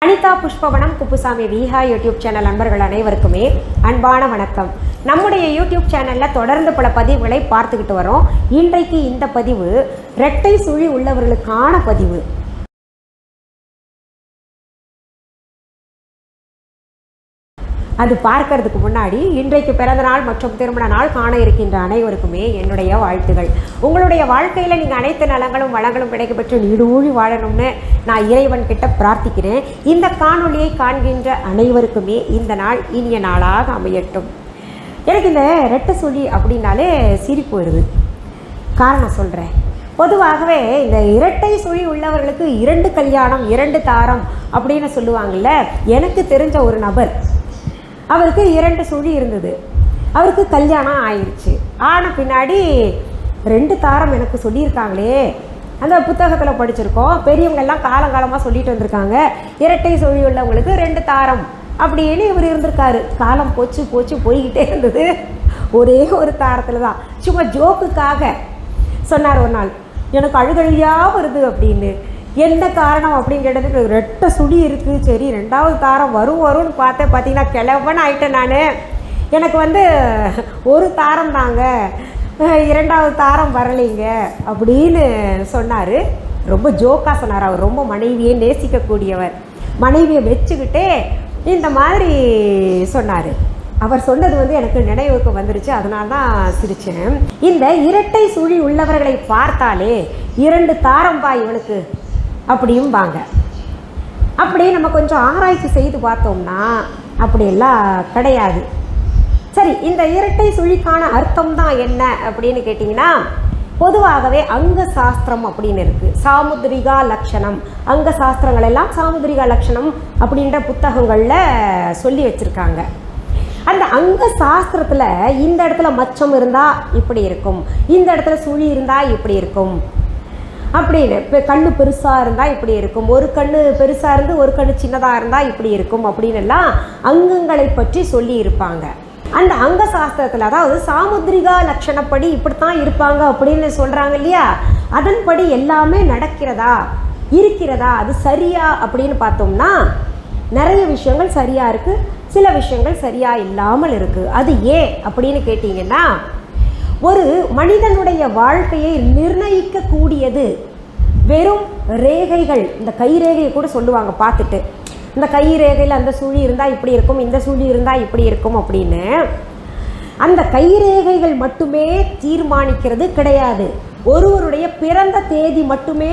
Anitha Pushpavanam Kuppusamy Viha YouTube channel நண்பர்கள் அனைவருக்குமே அன்பான வணக்கம். நம்முடைய YouTube சேனல்ல தொடர்ந்து பல பதிவுகளை பார்த்துக்கிட்டு வரோம். இன்றைக்கு இந்த பதிவு இரட்டை சுழி உள்ளவர்களுக்கான பதிவு. அது பார்க்கறதுக்கு முன்னாடி இன்றைக்கு பிறந்த நாள் மற்றும் திருமண நாள் காண இருக்கின்ற அனைவருக்குமே என்னுடைய வாழ்த்துகள். உங்களுடைய வாழ்க்கையில் நீங்கள் அனைத்து நலங்களும் வளங்களும் கிடைக்கப்பெற்று நீடூழி வாழணும்னு நான் இறைவன் கிட்ட பிரார்த்திக்கிறேன். இந்த காணொளியை காண்கின்ற அனைவருக்குமே இந்த நாள் இனிய நாளாக அமையட்டும். எனக்கு இந்த ரெட்டை சுழி அப்படின்னாலே சிரிப்பு வருது. காரணம் சொல்கிறேன். பொதுவாகவே இந்த இரட்டை சுழி உள்ளவர்களுக்கு 2 கல்யாணம் 2 தாரம் அப்படின்னு சொல்லுவாங்கள்ல. எனக்கு தெரிஞ்ச ஒரு நபர், அவருக்கு 2 சுழி இருந்தது. அவருக்கு கல்யாணம் ஆயிடுச்சு. ஆன பின்னாடி 2 தாரம் எனக்கு சொல்லியிருக்காங்களே, அந்த புத்தகத்தில் படிச்சிருக்கோம். பெரியவங்கெல்லாம் காலங்காலமாக சொல்லிட்டு வந்திருக்காங்க, இரட்டை சுழி உள்ளவங்களுக்கு 2 தாரம் அப்படின்னு இவர் இருந்திருக்காரு. காலம் போச்சு போய்கிட்டே இருந்தது. ஒரே ஒரு தாரத்தில் தான் சும்மா ஜோக்குக்காக சொன்னார். ஒரு நாள் எனக்கு அழுகழியாக வருது அப்படின்னு. என்ன காரணம் அப்படின்னு கேட்டதுக்கு ரெட்டை சுழி இருக்குது. சரி 2வது தாரம் வரும்னு பார்த்தீங்கன்னா கிளவன் ஆகிட்டேன் நான். எனக்கு ஒரு தாரம் தாங்க, 2வது தாரம் வரலைங்க அப்படின்னு சொன்னார். ரொம்ப ஜோக்காக சொன்னார். அவர் ரொம்ப மனைவியை நேசிக்கக்கூடியவர். மனைவியை வச்சுக்கிட்டே இந்த மாதிரி சொன்னார். அவர் சொன்னது எனக்கு நினைவுக்கு வந்துருச்சு. அதனால தான் சிரித்தேன். இந்த இரட்டை சுழி உள்ளவர்களை பார்த்தாலே 2 தாரம்பா இவனுக்கு அப்படியும்பாங்க. அப்படி நம்ம கொஞ்சம் ஆராய்ச்சி செய்து பார்த்தோம்னா அப்படியெல்லாம் கிடையாது. சரி, இந்த இரட்டை சுழிக்கான அர்த்தம் தான் என்ன அப்படின்னு கேட்டிங்கன்னா, பொதுவாகவே அங்க சாஸ்திரம் அப்படின்னு இருக்குது. சாமுத்ரிகா லக்ஷணம், அங்க சாஸ்திரங்கள் எல்லாம் சாமுத்ரிகா லக்ஷணம் அப்படின்ற புத்தகங்களில் சொல்லி வச்சுருக்காங்க. அந்த அங்க சாஸ்திரத்தில் இந்த இடத்துல மச்சம் இருந்தால் இப்படி இருக்கும், இந்த இடத்துல சுழி இருந்தால் இப்படி இருக்கும் அப்படின்னு. இப்போ கண்ணு பெருசாக இருந்தால் இப்படி இருக்கும், ஒரு கண்ணு பெருசாக இருந்து ஒரு கண்ணு சின்னதாக இருந்தால் இப்படி இருக்கும் அப்படின்னு எல்லாம் அங்கங்களை பற்றி சொல்லி இருப்பாங்க. அந்த அங்க சாஸ்திரத்தில், அதாவது சாமுத்ரிகா லட்சணப்படி இப்படித்தான் இருப்பாங்க அப்படின்னு சொல்கிறாங்க இல்லையா, அதன்படி எல்லாமே இருக்கிறதா அது சரியா அப்படின்னு பார்த்தோம்னா நிறைய விஷயங்கள் சரியாக இருக்குது, சில விஷயங்கள் சரியாக இல்லாமல் இருக்குது. அது ஏன் அப்படின்னு கேட்டிங்கன்னா, ஒரு மனிதனுடைய வாழ்க்கையை நிர்ணயிக்கக்கூடியது வெறும் ரேகைகள். இந்த கை ரேகையை கூட சொல்லுவாங்க பார்த்துட்டு, இந்த கை ரேகையில் அந்த சுழி இருந்தால் இப்படி இருக்கும், இந்த சுழி இருந்தால் இப்படி இருக்கும் அப்படின்னு. அந்த கை ரேகைகள் மட்டுமே தீர்மானிக்கிறது கிடையாது. ஒருவருடைய பிறந்த தேதி மட்டுமே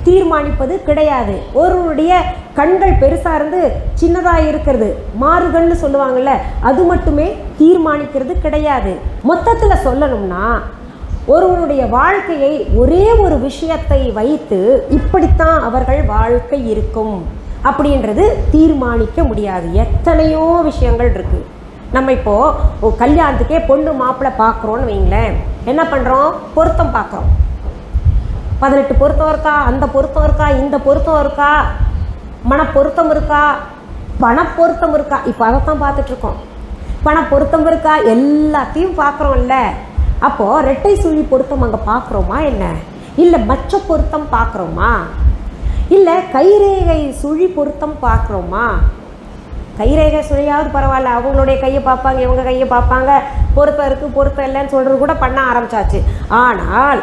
தீர்மானிப்பது கிடையாது. ஒருவருடைய கண்கள் பெருசாக இருந்து சின்னதாக இருக்கிறது, மாறுகள்னு சொல்லுவாங்கள்ல, அது மட்டுமே தீர்மானிக்கிறது கிடையாது. மொத்தத்தில் சொல்லணும்னா, ஒருவருடைய வாழ்க்கையை ஒரே ஒரு விஷயத்தை வைத்து இப்படித்தான் அவர்கள் வாழ்க்கை இருக்கும் அப்படின்றது தீர்மானிக்க முடியாது. எத்தனையோ விஷயங்கள் இருக்குது. நம்ம இப்போது கல்யாணத்துக்கே பொண்ணு மாப்பிள்ளை பார்க்குறோன்னு வைங்களேன், என்ன பண்ணுறோம், பொருத்தம் பார்க்குறோம். 18 பொருத்தம் இருக்கா, அந்த பொருத்தம் இருக்கா, இந்த பொருத்தம் இருக்கா, மனப்பொருத்தம் இருக்கா, பணப்பொருத்தம் இருக்கா, இப்போ அதைத்தான் பார்த்துட்ருக்கோம். பணப்பொருத்தம் இருக்கா, எல்லாத்தையும் பார்க்குறோம்ல. அப்போது ரெட்டை சுழி பொருத்தம் அங்கே பார்க்குறோமா என்ன, இல்லை மச்ச பொருத்தம் பார்க்குறோமா, இல்லை கைரேகை சுழி பொருத்தம் பார்க்குறோமா? கைரேகை சுழியாவது பரவாயில்ல, அவங்களுடைய கையை பார்ப்பாங்க, இவங்க கையை பார்ப்பாங்க, பொருத்தம் இருக்குது பொருத்தம் இல்லைன்னு சொல்கிறது கூட பண்ண ஆரம்பித்தாச்சு. ஆனால்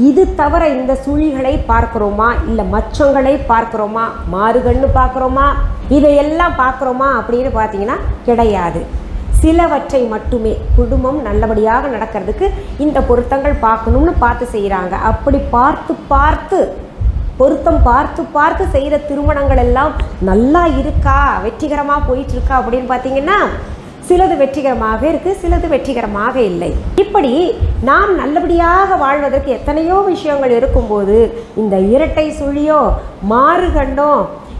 இது தவிர இந்த சுழிகளை பார்க்குறோமா, இல்லை மச்சங்களை பார்க்குறோமா, மாறுகண்ணு பார்க்குறோமா, இதையெல்லாம் பார்க்குறோமா அப்படின்னு பார்த்தீங்கன்னா கிடையாது. சிலவற்றை மட்டுமே. குடும்பம் நல்லபடியாக நடக்கிறதுக்கு இந்த பொருத்தங்கள் பார்க்கணும்னு பார்த்து செய்கிறாங்க. அப்படி பார்த்து பொருத்தம் பார்த்து செய்கிற திருமணங்கள் எல்லாம் நல்லா இருக்கா, வெற்றிகரமாக போயிட்டுருக்கா அப்படின்னு பார்த்தீங்கன்னா, சிலது வெற்றிகரமாக இருக்குது, சிலது வெற்றிகரமாக இல்லை. இப்படி நாம் நல்லபடியாக வாழ்வதற்கு எத்தனையோ விஷயங்கள் இருக்கும்போது இந்த இரட்டை சுழியோ மாறுகண்ணோ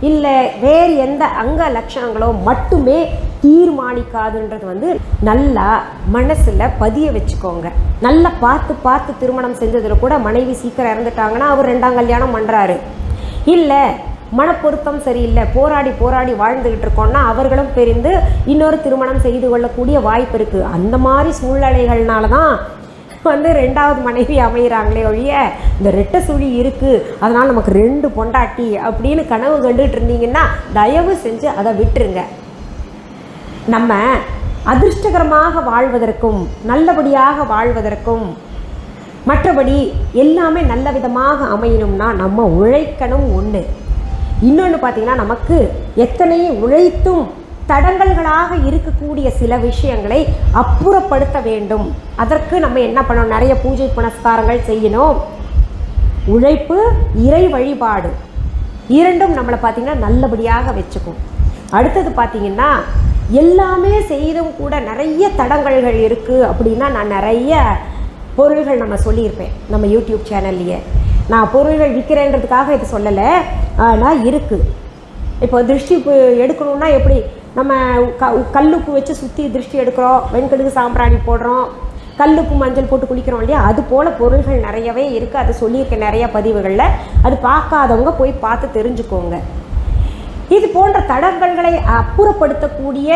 இல்லை வேறு எந்த அங்க லட்சணங்களோ மட்டுமே தீர்மானிக்காதுன்றது நல்லா மனசில் பதிய வச்சுக்கோங்க. நல்லா பார்த்து திருமணம் செஞ்சதில் கூட மனைவி சீக்கிரம் இறந்துட்டாங்கன்னா அவர் 2ஆம் கல்யாணம் பண்ணுறாரு. இல்லை மனப்பொருத்தம் சரியில்லை, போராடி வாழ்ந்துக்கிட்டு இருக்கோம்னா அவர்களும் பிரிந்து இன்னொரு திருமணம் செய்து கொள்ளக்கூடிய வாய்ப்பு இருக்குது. அந்த மாதிரி சூழ்நிலைகள்னால தான் வந்து 2வது மனைவி அமைகிறாங்களே ஒழிய இந்த ரெட்டை சுழி இருக்குது அதனால் நமக்கு 2 பொண்டாட்டி அப்படின்னு கனவு கண்டுகிட்டு இருந்தீங்கன்னா தயவு செஞ்சு அதை விட்டுருங்க. நம்ம அதிர்ஷ்டகரமாக வாழ்வதற்கும் நல்லபடியாக வாழ்வதற்கும் மற்றபடி எல்லாமே நல்ல விதமாக அமையணும்னா நம்ம உழைக்கணும். ஒன்று. இன்னொன்று பார்த்திங்கன்னா, நமக்கு எத்தனை உழைத்தும் தடங்கல்களாக இருக்கக்கூடிய சில விஷயங்களை அப்புறப்படுத்த வேண்டும். அதற்கு நம்ம என்ன பண்ணணும்? நிறைய பூஜை புனஸ்காரங்கள் செய்யணும். உழைப்பு, இறை வழிபாடு இரண்டும் நம்மளை பார்த்திங்கன்னா நல்லபடியாக வச்சுக்கும். அடுத்தது பார்த்திங்கன்னா, எல்லாமே செய்தும் கூட நிறைய தடங்கல்கள் இருக்குது அப்படின்னா நான் நிறைய பொருள்கள் நம்ம சொல்லியிருப்பேன் நம்ம யூடியூப் சேனல்லையே. நான் பொருள்கள் விற்கிறேன்றதுக்காக இது சொல்லலை, ஆனால் இருக்குது. இப்போ திருஷ்டி எடுக்கணுன்னா எப்படி நம்ம கல்லுப்பு வச்சு சுற்றி திருஷ்டி எடுக்கிறோம், வெண்கடுகு சாம்பிராணி போடுறோம், கல்லுப்பு மஞ்சள் போட்டு குளிக்கிறோம் இல்லையா, அது போல் பொருள்கள் நிறையவே இருக்குது. அது சொல்லியிருக்கேன் நிறைய பதிவுகளில். அது பார்க்காதவங்க போய் பார்த்து தெரிஞ்சுக்கோங்க. இது போன்ற தடங்கல்களை அப்புறப்படுத்தக்கூடிய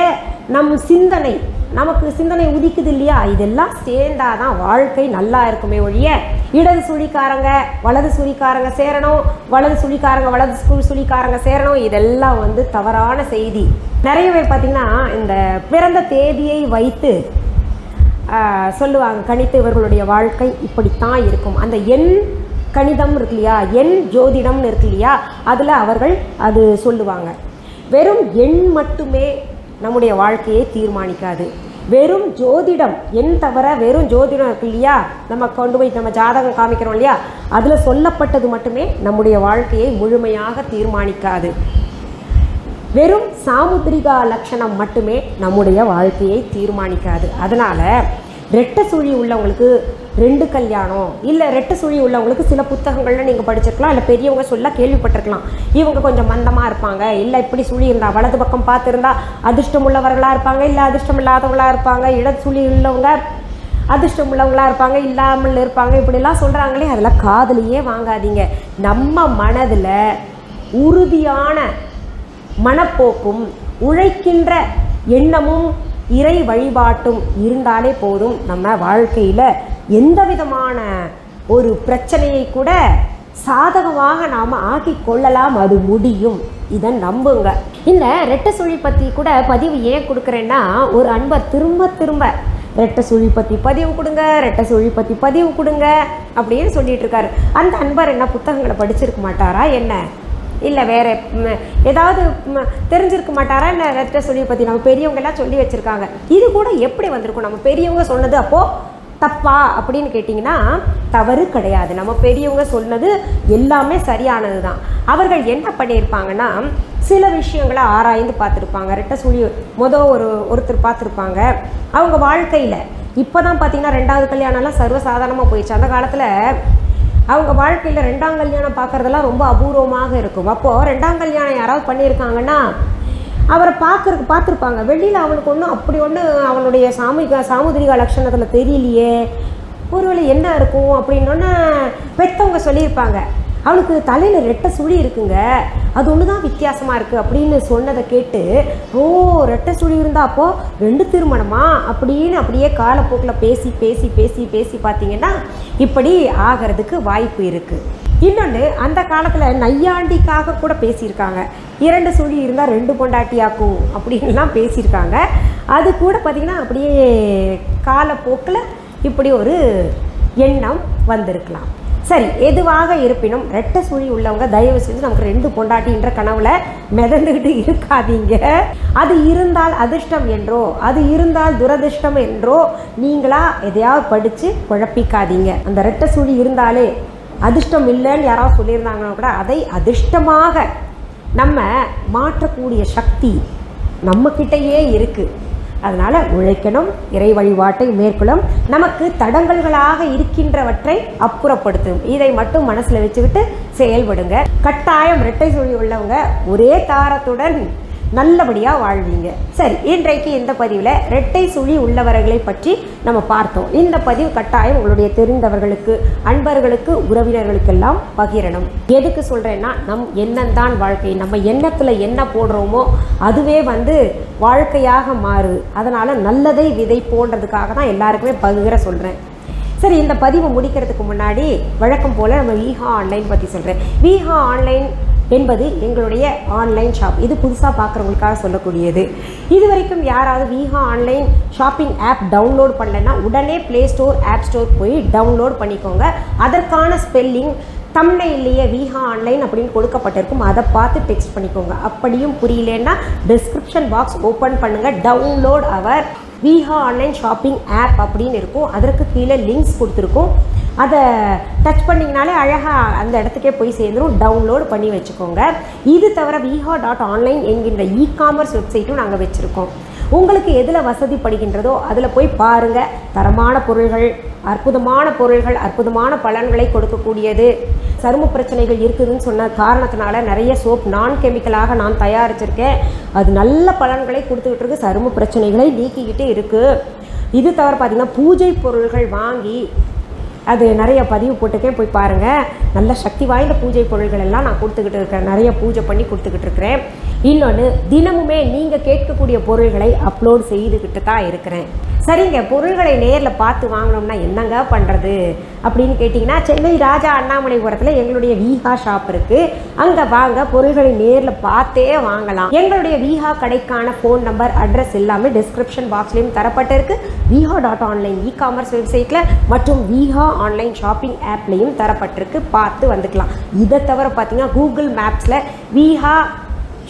நம் சிந்தனை, நமக்கு சிந்தனை உதிக்குது இல்லையா, இதெல்லாம் சேர்ந்தாதான் வாழ்க்கை நல்லா இருக்குமே ஒழிய இடது சுழிக்காரங்க வலது சுழிக்காரங்க சேரணும், வலது சுழிக்காரங்க வலது சுழிக்காரங்க சேரணும், இதெல்லாம் வந்து தவறான செய்தி. நிறைய பேர் பார்த்திங்கன்னா இந்த பிறந்த தேதியை வைத்து சொல்லுவாங்க, கணித்து இவர்களுடைய வாழ்க்கை இப்படித்தான் இருக்கும். அந்த எண் கணிதம் இருக்கு இல்லையா, எண் ஜோதிடம்னு இருக்கு இல்லையா, அதில் அவர்கள் அது சொல்லுவாங்க. வெறும் எண் மட்டுமே நம்முடைய வாழ்க்கையை தீர்மானிக்காது. வெறும் ஜோதிடம், எண் தவிர வெறும் ஜோதிடம் இருக்கு இல்லையா, நம்ம கொண்டு போய் நம்ம ஜாதகம் காமிக்கிறோம் இல்லையா, அதில் சொல்லப்பட்டது மட்டுமே நம்முடைய வாழ்க்கையை முழுமையாக தீர்மானிக்காது. வெறும் சாமுத்திரிகா லட்சணம் மட்டுமே நம்முடைய வாழ்க்கையை தீர்மானிக்காது. அதனால் ரெட்டை சுழி உள்ளவங்களுக்கு 2 கல்யாணம், இல்லை ரெட்டை சுழி உள்ளவங்களுக்கு சில புத்தகங்களில் நீங்கள் படிச்சிருக்கலாம், இல்லை பெரியவங்க சொல்ல கேள்விப்பட்டிருக்கலாம். இவங்க கொஞ்சம் மந்தமாக இருப்பாங்க, இல்லை இப்படி சுழி இருந்தால் வலது பக்கம் பார்த்துருந்தா அதிர்ஷ்டம் உள்ளவர்களாக இருப்பாங்க, இல்லை அதிர்ஷ்டம் இல்லாதவங்களாக இருப்பாங்க, இடது சுழி உள்ளவங்க அதிர்ஷ்டம் உள்ளவங்களாக இருப்பாங்க, இல்லாமல் இருப்பாங்க, இப்படிலாம் சொல்கிறாங்களே, அதெல்லாம் காதுலையே வாங்காதீங்க. நம்ம மனதில் உறுதியான மனப்போக்கும் உழைக்கின்ற எண்ணமும் இறை வழிபாட்டும் இருந்தாலே போதும். நம்ம வாழ்க்கையில் எந்த விதமான ஒரு பிரச்சனையை கூட சாதகமாக நாம் ஆக்கி கொள்ளலாம், அது முடியும். இதை நம்புங்க. இந்த ரெட்டை சுழி பற்றி கூட பதிவு ஏன் கொடுக்குறேன்னா, ஒரு அன்பர் திரும்ப திரும்ப ரெட்டை சுழி பற்றி பதிவு கொடுங்க, ரெட்டை சுழி பற்றி பதிவு கொடுங்க அப்படின்னு சொல்லிட்டு இருக்காரு. அந்த அன்பர் என்ன புத்தகங்களை படிச்சிருக்க மாட்டாரா என்ன, இல்லை வேறு ஏதாவது தெரிஞ்சிருக்க மாட்டாரா என்ன? ரெட்டை சுழியை பற்றி நம்ம பெரியவங்கெல்லாம் சொல்லி வச்சுருக்காங்க. இது கூட எப்படி வந்திருக்கும்? நம்ம பெரியவங்க சொன்னது அப்போது தப்பா அப்படின்னு கேட்டிங்கன்னா தவறு கிடையாது. நம்ம பெரியவங்க சொன்னது எல்லாமே சரியானது தான். அவர்கள் என்ன பண்ணியிருப்பாங்கன்னா, சில விஷயங்களை ஆராய்ந்து பார்த்துருப்பாங்க. ரெட்டை சுழி ஒருத்தர் பார்த்துருப்பாங்க. அவங்க வாழ்க்கையில் இப்போ தான் பார்த்திங்கன்னா 2வது கல்யாணம்லாம் சர்வசாதாரணமாக போயிடுச்சு. அந்த காலத்தில் அவங்க வாழ்க்கையில் 2ஆம் கல்யாணம் பார்க்குறதெல்லாம் ரொம்ப அபூர்வமாக இருக்கும். அப்போது 2ஆம் கல்யாணம் யாராவது பண்ணியிருக்காங்கன்னா அவரை பார்த்துருப்பாங்க. வெளியில் அவனுக்கு ஒன்றும் அப்படி ஒன்று அவனுடைய சாமுதிரிகா லட்சணத்தில் தெரியலையே, ஒருவேளை என்ன இருக்கும் அப்படின்னோன்னா பெற்றவங்க சொல்லியிருப்பாங்க, அவனுக்கு தலையில் ரெட்டை சுழி இருக்குங்க, அது ஒன்று தான் வித்தியாசமாக இருக்குது அப்படின்னு சொன்னதை கேட்டு, ஓ ரெட்டை சுழி இருந்தால் அப்போது 2 திருமணமா அப்படின்னு அப்படியே காலப்போக்கில் பேசி பேசி பேசி பேசி பார்த்தீங்கன்னா இப்படி ஆகிறதுக்கு வாய்ப்பு இருக்குது. இன்னொன்று, அந்த காலத்தில் நையாண்டிக்காக கூட பேசியிருக்காங்க. 2 சுழி இருந்தால் 2 பொண்டாட்டியாக்கும் அப்படின்லாம் பேசியிருக்காங்க. அது கூட பார்த்திங்கன்னா அப்படியே காலப்போக்கில் இப்படி ஒரு எண்ணம் வந்திருக்கலாம். சரி, எதுவாக இருப்பினும் ரெட்டை சுழி உள்ளவங்க தயவு செஞ்சு நமக்கு 2 பொண்டாட்டின்ற கனவுல மிதந்துக்கிட்டு இருக்காதீங்க. அது இருந்தால் அதிர்ஷ்டம் என்றோ அது இருந்தால் துரதிர்ஷ்டம் என்றோ நீங்களா எதையாவது படித்து குழப்பிக்காதீங்க. அந்த ரெட்டை சுழி இருந்தாலே அதிர்ஷ்டம் இல்லைன்னு யாராவது சொல்லியிருந்தாங்கன்னா கூட அதை அதிர்ஷ்டமாக நம்ம மாற்றக்கூடிய சக்தி நம்மக்கிட்டேயே இருக்குது. அதனால் உழைக்கணும், இறை வழிபாட்டை மேற்கொள்ளும், நமக்கு தடங்கல்களாக இருக்கின்றவற்றை அப்புறப்படுத்தும். இதை மட்டும் மனசில் வச்சுக்கிட்டு செயல்படுங்க. கட்டாயம் ரெட்டை சுழி உள்ளவங்க ஒரே தாரத்துடன் நல்லபடியாக வாழ்வீங்க. சரி, இன்றைக்கு இந்த பதிவில் ரெட்டை சுழி உள்ளவர்களை பற்றி நம்ம பார்த்தோம். இந்த பதிவு கட்டாயம் உங்களுடைய தெரிந்தவர்களுக்கு, அன்பர்களுக்கு, உறவினர்களுக்கெல்லாம் பகிரணும். எதுக்கு சொல்கிறேன்னா, நம் எண்ணம்தான் வாழ்க்கை. நம்ம எண்ணத்தில் என்ன போடுறோமோ அதுவே வாழ்க்கையாக மாறுது. அதனால் நல்லதை விதை போன்றதுக்காக தான் எல்லாருக்குமே பகிர சொல்கிறேன். சரி, இந்த பதிவு முடிக்கிறதுக்கு முன்னாடி வழக்கம் போல் நம்ம விஹா ஆன்லைன் பற்றி சொல்கிறேன். விஹா ஆன்லைன் என்பது எங்களுடைய ஆன்லைன் ஷாப். இது புதுசாக பார்க்குறவங்களுக்காக சொல்லக்கூடியது. இது வரைக்கும் யாராவது விஹா ஆன்லைன் ஷாப்பிங் ஆப் டவுன்லோட் பண்ணலைன்னா உடனே ப்ளே ஸ்டோர், ஆப் ஸ்டோர் போய் டவுன்லோட் பண்ணிக்கோங்க. அதற்கான ஸ்பெல்லிங் தம்ப்நெயில்லையே விஹா ஆன்லைன் அப்படின்னு கொடுக்கப்பட்டிருக்கும், அதை பார்த்து டெக்ஸ்ட் பண்ணிக்கோங்க. அப்படியும் புரியலன்னா டிஸ்கிரிப்ஷன் பாக்ஸ் ஓப்பன் பண்ணுங்கள், டவுன்லோட் அவர் விஹா ஆன்லைன் ஷாப்பிங் ஆப் அப்படின்னு இருக்கும். அதற்கு கீழே லிங்க்ஸ் கொடுத்துருக்கோம். அதை டச் பண்ணிங்கனாலே அழகாக அந்த இடத்துக்கே போய் சேர்ந்துடும். டவுன்லோட் பண்ணி வச்சுக்கோங்க. இது தவிர viha.online என்கின்ற இ-காமர்ஸ் வெப்சைட்டும் நாங்கள் வச்சுருக்கோம். உங்களுக்கு எதில் வசதிப்படுகின்றதோ அதில் போய் பாருங்கள். தரமான பொருள்கள், அற்புதமான பலன்களை கொடுக்கக்கூடியது. சரும பிரச்சனைகள் இருக்குதுன்னு சொன்ன காரணத்தினால நிறைய சோப் நான் கெமிக்கலாக நான் தயாரிச்சிருக்கேன். அது நல்ல பலன்களை கொடுத்துக்கிட்டு இருக்கு, சரும பிரச்சனைகளை நீக்கிக்கிட்டு இருக்குது. இது தவிர பார்த்திங்கன்னா பூஜை பொருள்கள் வாங்கி அது நிறைய பதிவு போட்டுக்கேன், போய் பாருங்கள். நல்ல சக்தி வாய்ந்த பூஜை பொருள்கள் எல்லாம் நான் கொடுத்துக்கிட்டு இருக்கிறேன், நிறைய பூஜை பண்ணி கொடுத்துக்கிட்டு இருக்கிறேன். இன்னொன்று, தினமுமே நீங்கள் கேட்கக்கூடிய பொருள்களை அப்லோட் செய்துக்கிட்டு தான் இருக்கிறேன். சரிங்க, பொருள்களை நேரில் பார்த்து வாங்கினோம்னா என்னங்க பண்ணுறது அப்படின்னு கேட்டிங்கன்னா, சென்னை ராஜா அண்ணாமலைபுரத்தில் எங்களுடைய விஹா ஷாப் இருக்குது. அங்கே வாங்க, பொருள்களை நேரில் பார்த்தே வாங்கலாம். எங்களுடைய விஹா கடைக்கான ஃபோன் நம்பர், அட்ரஸ் எல்லாமே டிஸ்கிரிப்ஷன் பாக்ஸ்லேயும் தரப்பட்டிருக்கு. viha.online இ-காமர்ஸ் வெப்சைட்டில் மற்றும் விஹா ஆன்லைன் ஷாப்பிங் ஆப்லேயும் தரப்பட்டிருக்கு, பார்த்து வந்துக்கலாம். இதை தவிர பார்த்தீங்கன்னா கூகுள் மேப்ஸில் விஹா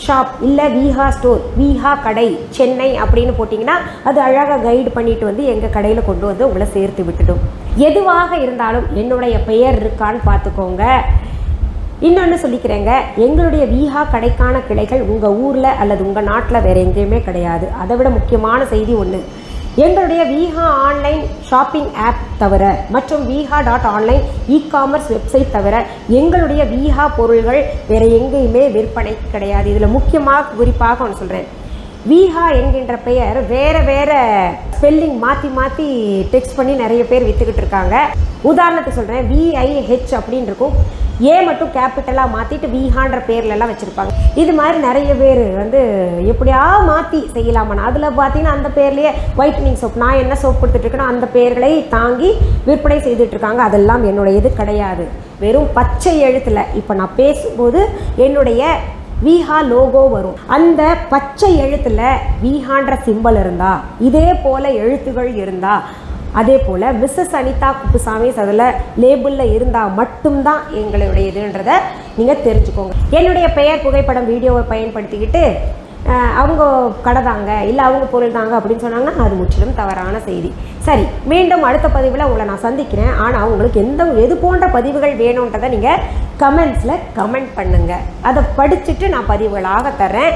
ஷாப் இல்லை விஹா ஸ்டோர், விஹா கடை சென்னை அப்படின்னு போட்டிங்கன்னா அது அழகாக கைடு பண்ணிட்டு வந்து எங்கள் கடையில் கொண்டு வந்து உங்களை சேர்த்து விட்டுடும். எதுவாக இருந்தாலும் என்னுடைய பெயர் இருக்கான்னு பார்த்துக்கோங்க. இன்னொன்று சொல்லிக்கிறேங்க, எங்களுடைய விஹா கடைக்கான கிளைகள் உங்கள் ஊரில் அல்லது உங்கள் நாட்டில் வேறு எங்கேயுமே கிடையாது. அதை விட முக்கியமான செய்தி ஒன்று, எங்களுடைய விஹா ஆன்லைன் ஷாப்பிங் ஆப் தவிர மற்றும் viha.online இ-காமர்ஸ் வெப்சைட் தவிர எங்களுடைய விஹா பொருள்கள் வேறு எங்கேயுமே விற்பனை கிடையாது. இதில் முக்கியமாக குறிப்பாக ஒன்று சொல்கிறேன், விஹா என்கின்ற பெயர் வேறு ஸ்பெல்லிங் மாற்றி டெக்ஸ்ட் பண்ணி நிறைய பேர் விற்றுக்கிட்டு இருக்காங்க. உதாரணத்துக்கு சொல்கிறேன், VIH அப்படின்னு இருக்கும், ஏ மட்டும் கேபிட்டலாக மாற்றிட்டு விஹான்ற பேர்லெல்லாம் வச்சுருப்பாங்க. இது மாதிரி நிறைய பேர் வந்து எப்படியா மாற்றி செய்யலாமான்னு, அதில் பார்த்தீங்கன்னா அந்த பேர்லேயே ஒயிட்னிங் சோப், நான் என்ன சோப் கொடுத்துட்ருக்கேனோ அந்த பேர்களை தாங்கி விற்பனை செய்துட்ருக்காங்க. அதெல்லாம் என்னுடைய இது கிடையாது. வெறும் பச்சை எழுத்தில் இப்போ நான் பேசும்போது என்னுடைய விஹா லோகோ வரும். அந்த பச்சை எழுத்தில் விஹான்ற சிம்பல் இருந்தால், இதே போல் எழுத்துகள் இருந்தால், அதே போல் மிஸ்ஸஸ் அனிதா குப்புசாமி அதில் லேபிளில் இருந்தால் மட்டும்தான் எங்களுடைய இதுன்றதை நீங்கள் தெரிஞ்சுக்கோங்க. என்னுடைய பெயர், புகைப்படம், வீடியோவை பயன்படுத்திக்கிட்டு அவங்க கடை தாங்க இல்லை அவங்க பொருள் தாங்க அப்படின்னு சொன்னாங்கன்னா அது முற்றிலும் தவறான செய்தி. சரி, மீண்டும் அடுத்த பதிவில் உங்களை நான் சந்திக்கிறேன். ஆனால் உங்களுக்கு எது போன்ற பதிவுகள் வேணுன்றதை நீங்கள் கமெண்ட்ஸில் கமெண்ட் பண்ணுங்கள். அதை படிச்சுட்டு நான் பதிவுகளாக தர்றேன்.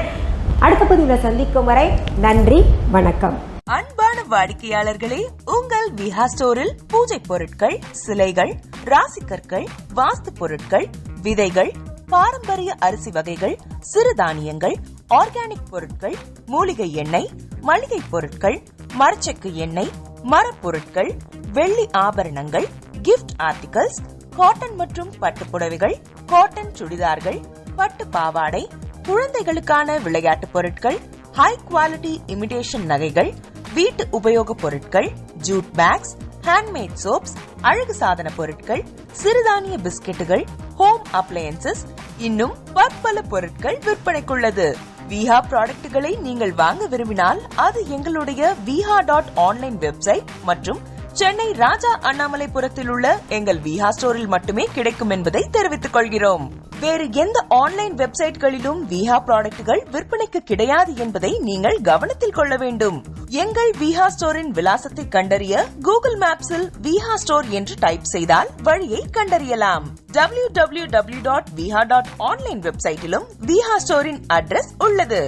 அடுத்த பதிவில் சந்திக்கும் வரை நன்றி, வணக்கம். அன்பான வாடிக்கையாளர்களே, உங்கள் விஹா ஸ்டோரில் பூஜை பொருட்கள், சிலைகள், ராசிக்கற்கள், வாஸ்து பொருட்கள், விதைகள், பாரம்பரிய அரிசி வகைகள், சிறுதானியங்கள், ஆர்கானிக் பொருட்கள், மூலிகை எண்ணெய், மளிகை பொருட்கள், மரச்செக்கு எண்ணெய், மரப்பொருட்கள், வெள்ளி ஆபரணங்கள், கிஃப்ட் ஆர்டிகல்ஸ், காட்டன் மற்றும் பட்டு புடவைகள், காட்டன் சுடிதார்கள், பட்டு பாவாடை, குழந்தைகளுக்கான விளையாட்டு பொருட்கள், ஹை குவாலிட்டி இமிடேஷன் நகைகள், வீட்டு உபயோக பொருட்கள், ஜூட் பேக்ஸ், ஹேண்ட்மேட் சோப்ஸ், அழகு சாதன பொருட்கள், சிறுதானிய பிஸ்கெட்டுகள், ஹோம் அப்ளையன்சஸ், இன்னும் பற்பல பொருட்கள் விற்பனைக்குள்ளது. விஹா ப்ராடக்ட்களை நீங்கள் வாங்க விரும்பினால் அது எங்களுடைய viha.online வெப்சைட் மற்றும் சென்னை ராஜா அண்ணாமலைபுரத்தில் உள்ள எங்கள் விஹா ஸ்டோரில் மட்டுமே கிடைக்கும் என்பதை தெரிவித்துக் கொள்கிறோம். வேறு எந்த ஆன்லைன் வெப்சைட்களிலும் விஹா ப்ராடக்ட்கள் விற்பனைக்கு கிடையாது என்பதை நீங்கள் கவனத்தில் கொள்ள வேண்டும். எங்கள் விஹா ஸ்டோரின் விலாசத்தை கண்டறிய கூகுள் மேப்ஸில் விஹா ஸ்டோர் என்று டைப் செய்தால் வழியை கண்டறியலாம். www.viha.online வெப்சைட்டிலும் விஹா ஸ்டோரின் அட்ரஸ் உள்ளது.